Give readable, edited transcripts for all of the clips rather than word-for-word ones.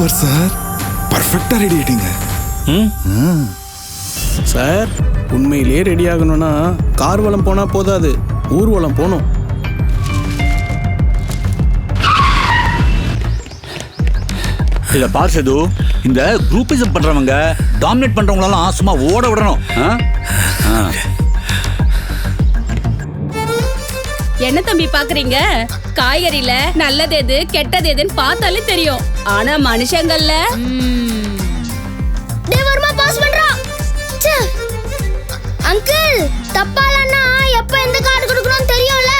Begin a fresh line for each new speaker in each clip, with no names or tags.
Super sir, பர்ஃபெக்டா ready ஆயிட்டீங்க.
Sir உண்மையிலேயே ரெடி ஆகணும்னா கார்வலம் போனா போதாது, ஊர்வலம் போகணும்.
இத பார் சேது, இந்த குரூப்பிசம் பண்றவங்க டாமினேட் பண்றவங்களெல்லாம் சும்மா ஓட விடணும்.
என்ன தம்பி பாக்குறீங்க? காய்கறில நல்லது எது கெட்டது எதுன்னு பார்த்தாலே தெரியும். ஆனா மனுஷங்கள்ல
அங்கிள் தப்பாலன்னா எப்ப எந்த கார்டு கொடுக்கணும்னு தெரியும்ல.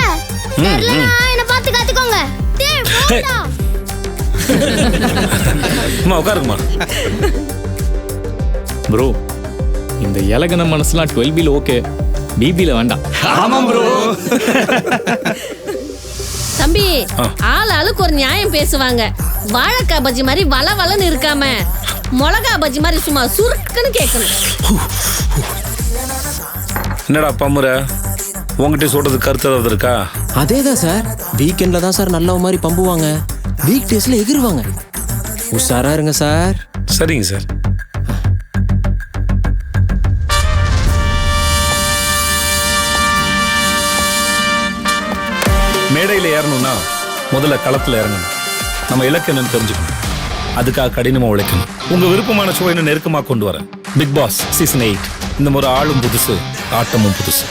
தெரியலனா என்ன பார்த்து கத்துக்கோங்க. டேய் போடா.
அம்மா உட்காருங்கம்மா.
ப்ரோ, இந்த இலகன மனசுலாம் 12 ஓகே, பிபில வேண்டாம்.
ஆமா ப்ரோ.
தம்பி, ஆள் ஆளுக்கு ஒரு நியாயம் பேசுவாங்க. வாழைக்காய் பஜ்ஜி மாதிரி வள வளன்னு இருக்காம மிளகா பஜ்ஜி மாதிரி சும்மா சுருக்குன்னு கேட்கணும்.
என்னடா பம்முற, உங்ககிட்ட சொல்றது கருத்து ஏதாவது இருக்கா?
அதேதான் சார், வீக்கெண்ட்ல தான் சார் நல்ல மாதிரி பம்புவாங்க, வீக் டேஸ்ல எகிருவாங்க. உஷாரா இருங்க சார்.
சரிங்க சார். மேடையில் ஏறணும்னா முதல்ல களத்தில் இறங்கணும். நம்ம இலக்கு என்னன்னு தெரிஞ்சுக்கணும். அதுக்காக கடினமாக உழைக்கணும். உங்க விருப்பமான ஷோ என்ன நெருக்கமாக கொண்டு வரேன். Bigg Boss season 8. இந்த முறை ஆளும் புதுசு, ஆட்டமும் புதுசு.